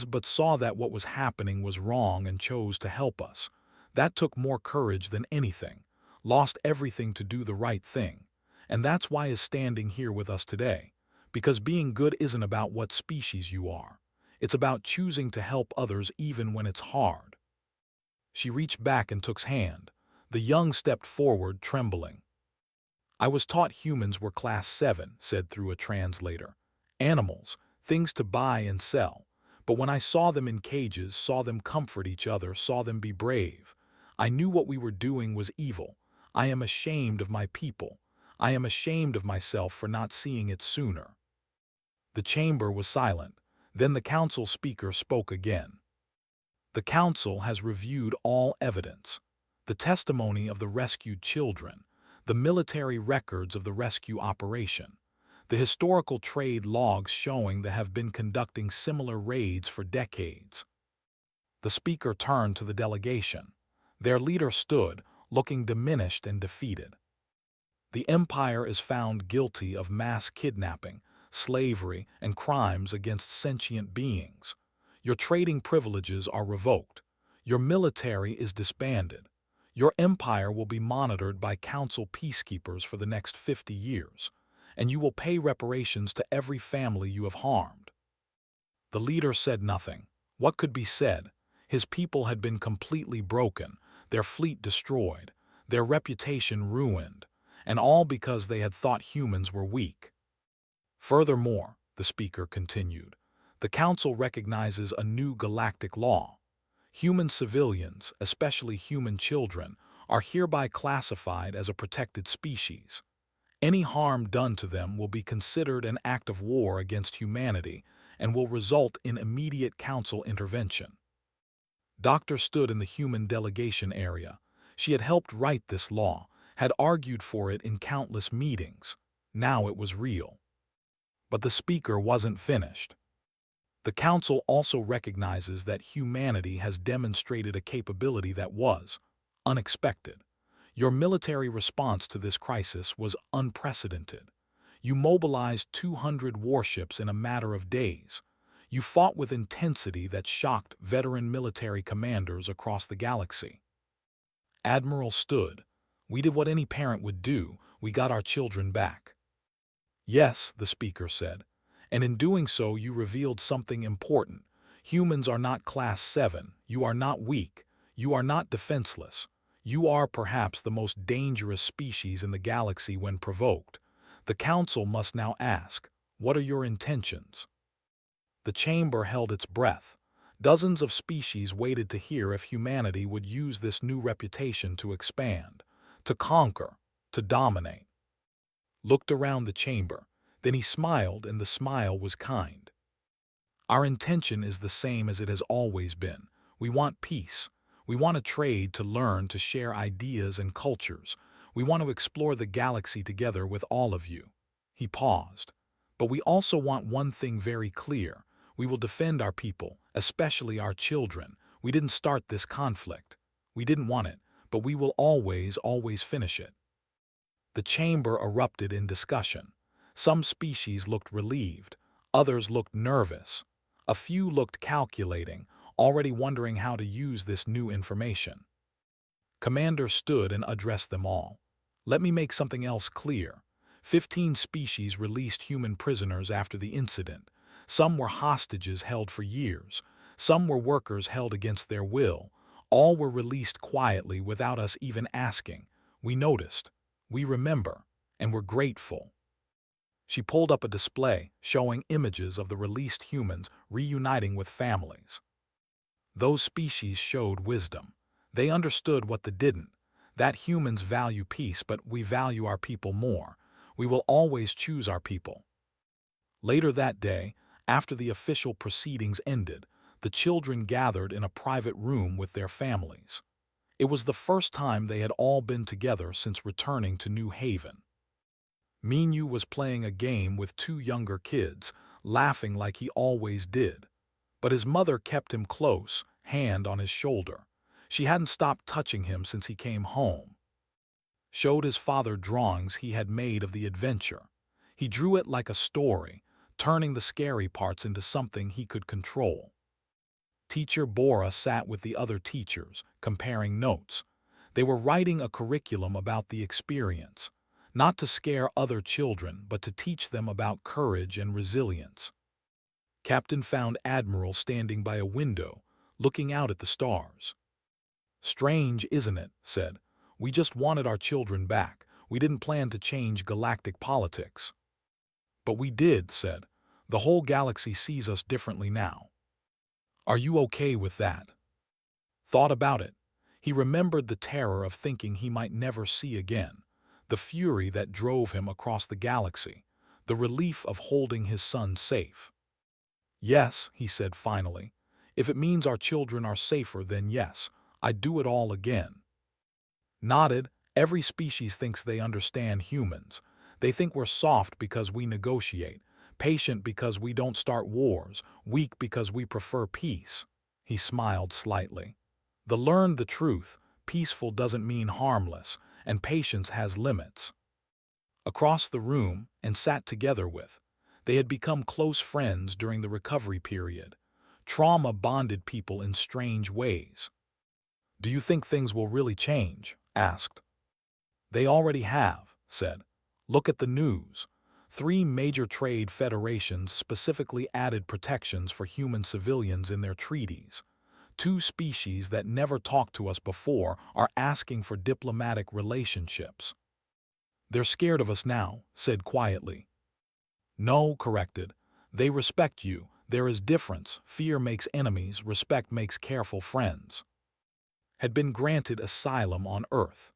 but saw that what was happening was wrong and chose to help us. That took more courage than anything. Lost everything to do the right thing. And that's why is standing here with us today. Because being good isn't about what species you are. It's about choosing to help others even when it's hard. She reached back and took his hand. The young stepped forward, trembling. I was taught humans were class 7, said through a translator. Animals, things to buy and sell. But when I saw them in cages, saw them comfort each other, saw them be brave, I knew what we were doing was evil. I am ashamed of my people. I am ashamed of myself for not seeing it sooner. The chamber was silent. Then the council speaker spoke again. The council has reviewed all evidence. The testimony of the rescued children, the military records of the rescue operation, the historical trade logs showing they have been conducting similar raids for decades. The speaker turned to the delegation. Their leader stood, looking diminished and defeated. The Empire is found guilty of mass kidnapping, slavery, and crimes against sentient beings. Your trading privileges are revoked. Your military is disbanded. Your empire will be monitored by council peacekeepers for the next 50 years. And you will pay reparations to every family you have harmed. The leader said nothing. What could be said? His people had been completely broken, their fleet destroyed, their reputation ruined, and all because they had thought humans were weak. Furthermore, the speaker continued, the council recognizes a new galactic law. Human civilians, especially human children, are hereby classified as a protected species. Any harm done to them will be considered an act of war against humanity and will result in immediate council intervention. Doctor stood in the human delegation area. She had helped write this law, had argued for it in countless meetings. Now it was real. But the speaker wasn't finished. The council also recognizes that humanity has demonstrated a capability that was unexpected. Your military response to this crisis was unprecedented. You mobilized 200 warships in a matter of days. You fought with intensity that shocked veteran military commanders across the galaxy. Admiral stood. We did what any parent would do. We got our children back. Yes, the speaker said. And in doing so, you revealed something important. Humans are not class 7. You are not weak. You are not defenseless. You are perhaps the most dangerous species in the galaxy when provoked. The council must now ask, what are your intentions? The chamber held its breath. Dozens of species waited to hear if humanity would use this new reputation to expand, to conquer, to dominate. Looked around the chamber. Then he smiled, and the smile was kind. Our intention is the same as it has always been. We want peace. We want to trade, to learn, to share ideas and cultures. We want to explore the galaxy together with all of you. He paused. But we also want one thing very clear. We will defend our people, especially our children. We didn't start this conflict. We didn't want it, but we will always finish it. The chamber erupted in discussion. Some species looked relieved. Others looked nervous. A few looked calculating, already wondering how to use this new information. Commander stood and addressed them all. Let me make something else clear. 15 species released human prisoners after the incident. Some were hostages held for years. Some were workers held against their will. All were released quietly without us even asking. We noticed. We remember. And we're grateful. She pulled up a display showing images of the released humans reuniting with families. Those species showed wisdom. They understood what they didn't. That humans value peace, but we value our people more. We will always choose our people. Later that day, after the official proceedings ended, the children gathered in a private room with their families. It was the first time they had all been together since returning to New Haven. Minyu was playing a game with 2 younger kids, laughing like he always did. But his mother kept him close, hand on his shoulder. She hadn't stopped touching him since he came home. Showed his father drawings he had made of the adventure. He drew it like a story, turning the scary parts into something he could control. Teacher Bora sat with the other teachers, comparing notes. They were writing a curriculum about the experience, not to scare other children, but to teach them about courage and resilience. Captain found Admiral standing by a window, looking out at the stars. Strange, isn't it? Said. We just wanted our children back. We didn't plan to change galactic politics. But we did, said. The whole galaxy sees us differently now. Are you okay with that? Thought about it. He remembered the terror of thinking he might never see again, the fury that drove him across the galaxy, the relief of holding his son safe. Yes, he said finally. If it means our children are safer, then yes, I'd do it all again. Nodded. Every species thinks they understand humans. They think we're soft because we negotiate, patient because we don't start wars, weak because we prefer peace. He smiled slightly. They learned the truth. Peaceful doesn't mean harmless, and patience has limits. Across the room, and sat together with. They had become close friends during the recovery period. Trauma bonded people in strange ways. Do you think things will really change? Asked. They already have, said. Look at the news. 3 major trade federations specifically added protections for human civilians in their treaties. 2 species that never talked to us before are asking for diplomatic relationships. They're scared of us now, said quietly. No, corrected. They respect you. There is difference. Fear makes enemies, respect makes careful friends. Had been granted asylum on Earth.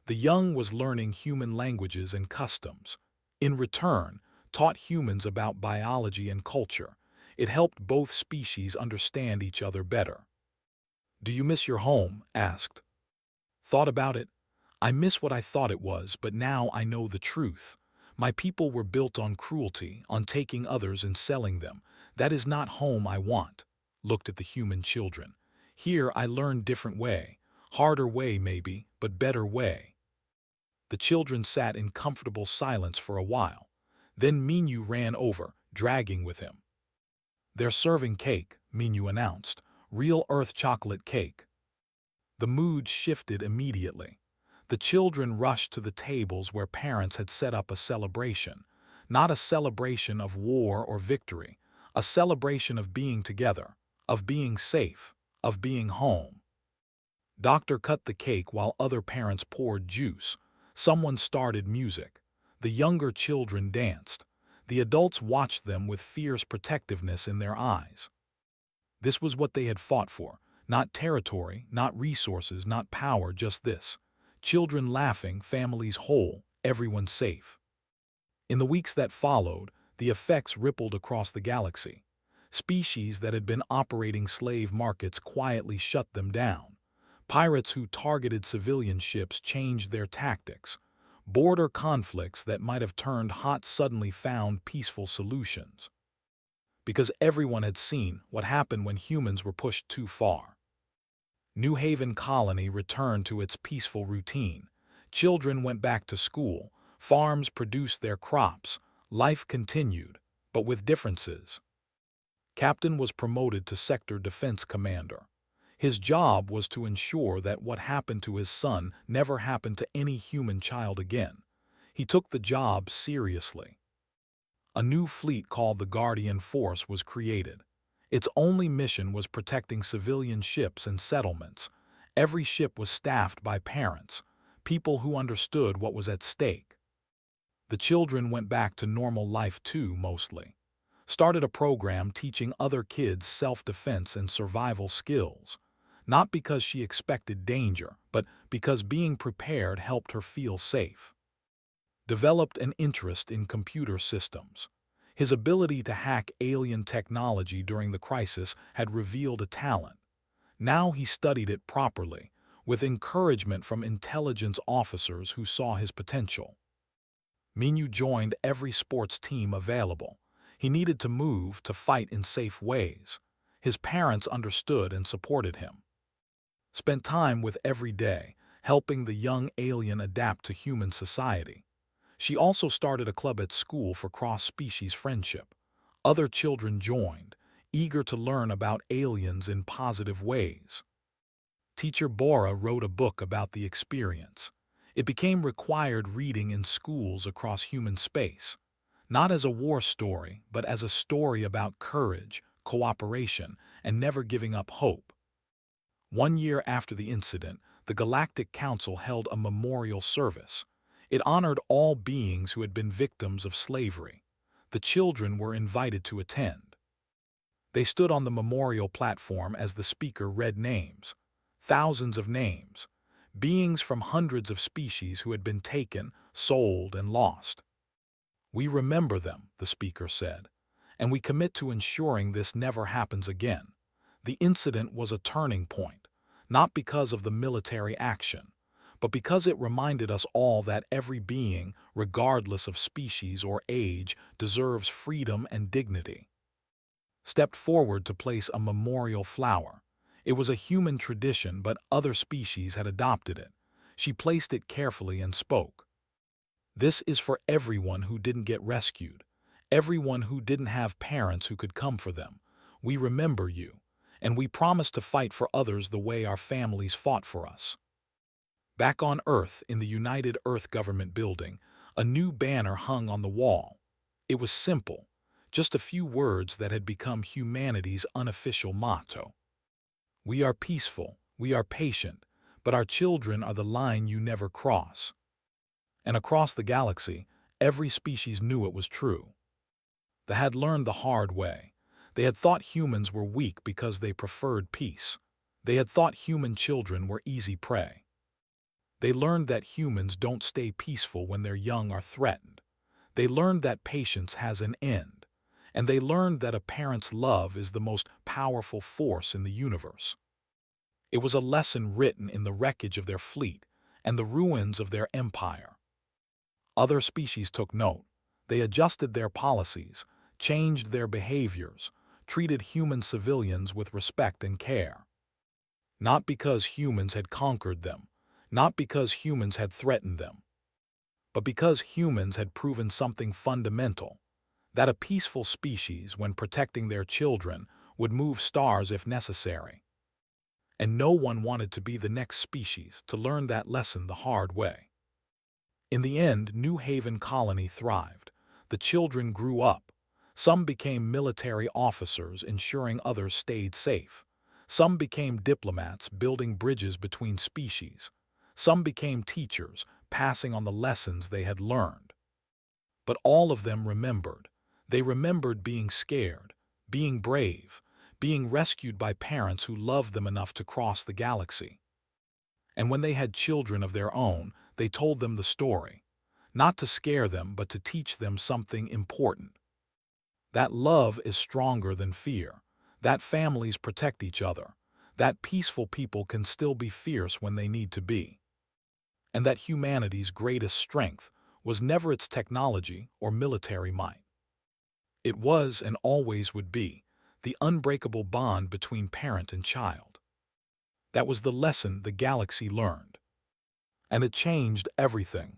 The young was learning human languages and customs. In return, taught humans about biology and culture. It helped both species understand each other better. Do you miss your home? Asked. Thought about it. I miss what I thought it was, but now I know the truth. My people were built on cruelty, on taking others and selling them. That is not home I want. Looked at the human children. Here I learned different way. Harder way maybe, but better way. The children sat in comfortable silence for a while. Then Minyu ran over, dragging with him. They're serving cake, Minyu announced. Real Earth chocolate cake. The mood shifted immediately. The children rushed to the tables where parents had set up a celebration. Not a celebration of war or victory, a celebration of being together, of being safe, of being home. Doctor cut the cake while other parents poured juice. Someone started music. The younger children danced. The adults watched them with fierce protectiveness in their eyes. This was what they had fought for. Not territory, not resources, not power, just this. Children laughing, families whole, everyone safe. In the weeks that followed, the effects rippled across the galaxy. Species that had been operating slave markets quietly shut them down. Pirates who targeted civilian ships changed their tactics. Border conflicts that might have turned hot suddenly found peaceful solutions. Because everyone had seen what happened when humans were pushed too far. New Haven Colony returned to its peaceful routine. Children went back to school, farms produced their crops, life continued, but with differences. Captain was promoted to Sector Defense Commander. His job was to ensure that what happened to his son never happened to any human child again. He took the job seriously. A new fleet called the Guardian Force was created. Its only mission was protecting civilian ships and settlements. Every ship was staffed by parents, people who understood what was at stake. The children went back to normal life too, mostly. Started a program teaching other kids self-defense and survival skills. Not because she expected danger, but because being prepared helped her feel safe. Developed an interest in computer systems. His ability to hack alien technology during the crisis had revealed a talent. Now he studied it properly, with encouragement from intelligence officers who saw his potential. Minyu joined every sports team available. He needed to move to fight in safe ways. His parents understood and supported him. Spent time with every day, helping the young alien adapt to human society. She also started a club at school for cross-species friendship. Other children joined, eager to learn about aliens in positive ways. Teacher Bora wrote a book about the experience. It became required reading in schools across human space, not as a war story, but as a story about courage, cooperation, and never giving up hope. 1 year after the incident, the Galactic Council held a memorial service. It honored all beings who had been victims of slavery. The children were invited to attend. They stood on the memorial platform as the speaker read names. Thousands of names. Beings from hundreds of species who had been taken, sold, and lost. "We remember them," the speaker said, "and we commit to ensuring this never happens again." The incident was a turning point, not because of the military action, but because it reminded us all that every being, regardless of species or age, deserves freedom and dignity. Stepped forward to place a memorial flower. It was a human tradition, but other species had adopted it. She placed it carefully and spoke. "This is for everyone who didn't get rescued, everyone who didn't have parents who could come for them. We remember you, and we promise to fight for others the way our families fought for us." Back on Earth, in the United Earth Government building, a new banner hung on the wall. It was simple, just a few words that had become humanity's unofficial motto. "We are peaceful, we are patient, but our children are the line you never cross." And across the galaxy, every species knew it was true. They had learned the hard way. They had thought humans were weak because they preferred peace. They had thought human children were easy prey. They learned that humans don't stay peaceful when their young are threatened. They learned that patience has an end. And they learned that a parent's love is the most powerful force in the universe. It was a lesson written in the wreckage of their fleet and the ruins of their empire. Other species took note. They adjusted their policies, changed their behaviors, treated human civilians with respect and care. Not because humans had conquered them, not because humans had threatened them, but because humans had proven something fundamental, that a peaceful species, when protecting their children, would move stars if necessary. And no one wanted to be the next species to learn that lesson the hard way. In the end, New Haven Colony thrived. The children grew up. Some became military officers, ensuring others stayed safe. Some became diplomats, building bridges between species. Some became teachers, passing on the lessons they had learned. But all of them remembered. They remembered being scared, being brave, being rescued by parents who loved them enough to cross the galaxy. And when they had children of their own, they told them the story, not to scare them, but to teach them something important. That love is stronger than fear, that families protect each other, that peaceful people can still be fierce when they need to be, and that humanity's greatest strength was never its technology or military might. It was, and always would be, the unbreakable bond between parent and child. That was the lesson the galaxy learned. And it changed everything.